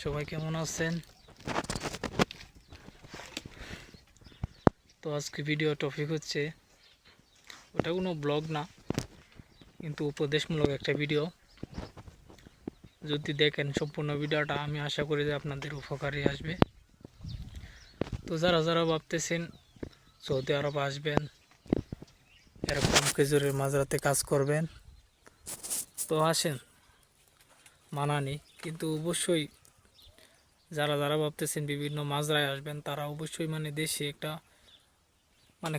সবাই কেমন আছেন? তো আজকে ভিডিও টপিক হচ্ছে, ওটা কোনো ব্লগ না, কিন্তু উপদেশমূলক একটা ভিডিও। যদি দেখেন সম্পূর্ণ ভিডিওটা, আমি আশা করি যে আপনাদের উপকারে আসবে। তো যারা যারা ভাবতেছেন সৌদি আরব আসবেন, এরকম খেজুরের মাজরাতে কাজ করবেন, তো আসেন, মানা নেই। কিন্তু অবশ্যই যারা যারা ভাবতেছেন বিভিন্ন মাজরায় আসবেন, তারা অবশ্যই দেশে একটা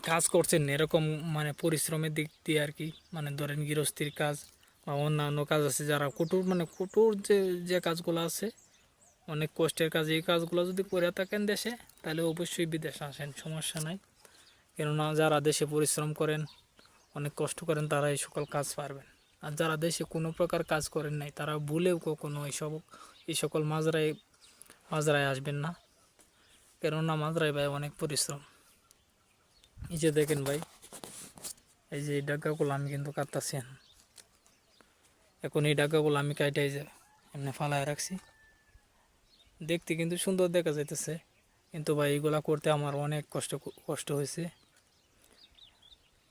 কাজ করছেন এরকম, পরিশ্রমের দিক দিয়ে আর কি, ধরেন গৃহস্থির কাজ বা অন্যান্য কাজ আছে, যারা কঠোর কঠোর যে যে কাজগুলো আছে, অনেক কষ্টের কাজ, এই কাজগুলো যদি করে থাকেন দেশে, তাহলে অবশ্যই বিদেশে আসেন, সমস্যা নাই। কেননা যারা দেশে পরিশ্রম করেন, অনেক কষ্ট করেন, তারা এই সকল কাজ পারবেন। আর যারা দেশে কোনো প্রকার কাজ করেন নাই, তারা ভুলেও কখনো এই সকল মাজরায় আসবেন না। কেননা মাজরায় ভাই অনেক পরিশ্রম। এই যে দেখেন ভাই, এই যে এই ডাক্কাগুলো আমি কিন্তু কাটতেছি। এখন এই ডাক্কাগুলো আমি কাটাই যে এমনি ফালায় রাখছি, দেখতে কিন্তু সুন্দর দেখা যাইতেছে, কিন্তু ভাই এগুলা করতে আমার অনেক কষ্ট হয়েছে।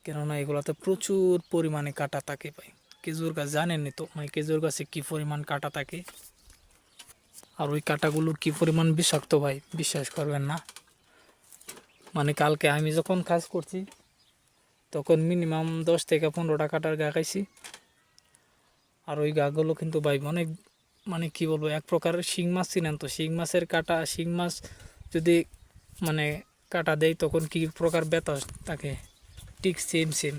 কেননা এগুলাতে প্রচুর পরিমাণে কাটা থাকে ভাই। খেজুর গাছ জানেনই তো, খেজুর গাছে কী পরিমাণ কাটা থাকে, আর ওই কাটাগুলো কী পরিমাণ বিষাক্ত ভাই, বিশ্বাস করবেন না। কালকে আমি যখন কাজ করছি, তখন মিনিমাম 10 থেকে 15টা কাটার গা খাইছি। আর ওই গাগুলো কিন্তু ভাই অনেক, কি বলবো, এক প্রকারের শিং মাছ চিনেন তো, শিং মাছের কাটা, শিং মাছ যদি কাটা দেয়, তখন কি প্রকার ব্যথা থাকে, ঠিক সেম সেম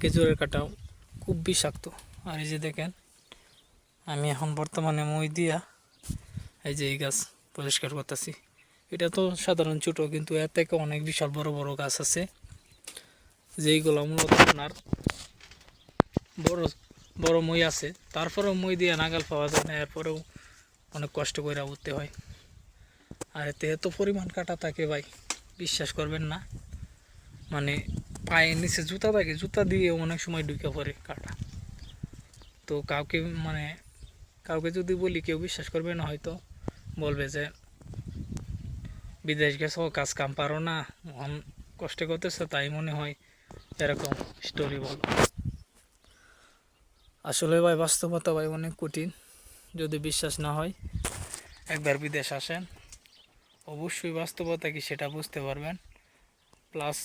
খেজুরের কাটাও খুব বিষাক্ত। আর এই যে দেখেন, আমি এখন বর্তমানে মই দিয়া এই যে এই গাছ পরিষ্কার করতেছি। এটা তো সাধারণ ছোটো, কিন্তু এর থেকে অনেক বিশাল বড় বড় গাছ আছে, যেইগুলো মূলত আপনার বড় বড় মই আছে, তারপরেও মই দিয়ে নাগাল পাওয়া যায় না, এরপরেও অনেক কষ্ট করে উঠতে হয়। আর এতে এত পরিমাণ কাটা থাকে ভাই, বিশ্বাস করবেন না। পায়ের নিচে জুতা থাকে, জুতা দিয়ে অনেক সময় ঢুকে পড়ে কাটা। তো কাউকে যদি বলি, কেউ বিশ্বাস করবে না, হয়তো বলবে যে বিদেশ গেছো, কাজ কাম পারো না, কষ্ট করতেছো, তাই মনে হয় এরকম স্টোরি বল। আসলে ভাই বাস্তবতা ভাই অনেক কঠিন। যদি বিশ্বাস না হয়, একবার বিদেশ আসেন, অবশ্যই বাস্তবতা কি সেটা বুঝতে পারবেন, প্লাস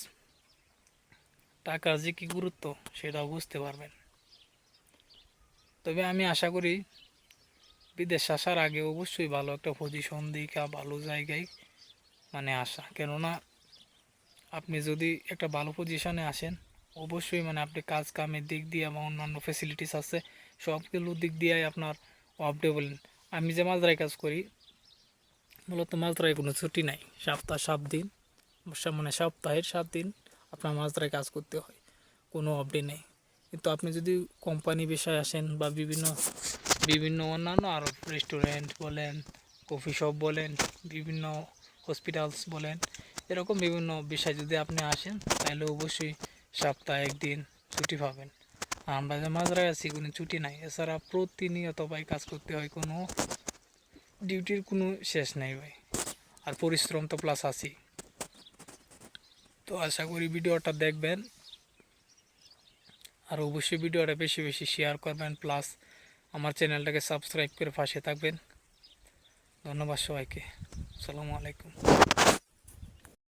টাকার যে কী গুরুত্ব সেটাও বুঝতে পারবেন। তবে আমি আশা করি বিদেশ আসার আগে অবশ্যই ভালো একটা পজিশন দিকা, ভালো জায়গায় আসা। কেননা আপনি যদি একটা ভালো পজিশনে আসেন, অবশ্যই আপনি কাজ কামের দিক দিয়ে বা অন্যান্য ফ্যাসিলিটিস আছে, সবগুলোর দিক দিয়ে আপনার বলেন। আমি যে মাজরায় কাজ করি, মূলত মাজরায় কোনো ছুটি নাই, সপ্তাহ 7 দিন, সপ্তাহের 7 দিন আপনার মাজরায় কাজ করতে হয়, কোনো অফডে নেই। কিন্তু আপনি যদি কোম্পানি বিষয়ে আসেন, বা বিভিন্ন বিভিন্ন অন্যান্য আরও রেস্টুরেন্ট বলেন, কফি শপ বলেন, বিভিন্ন হসপিটালস বলেন, এরকম বিভিন্ন বিষয় যদি আপনি আসেন, তাহলে অবশ্যই সপ্তাহে 1 দিন ছুটি পাবেন। আমরা যে মাজরায় আছি, কোনো ছুটি নাই, এছাড়া প্রতিনিয়ত ভাই কাজ করতে হয়, কোনো ডিউটির কোনো শেষ নেই ভাই। আর পরিশ্রম তো প্লাস আছি। তো আশা করি ভিডিওটা দেখবেন, আর অবশ্যই ভিডিওটা বেশি বেশি শেয়ার করবেন, প্লাস আমার চ্যানেলটাকে সাবস্ক্রাইব করে পাশে থাকবেন। ধন্যবাদ সবাইকে। আসসালামু আলাইকুম।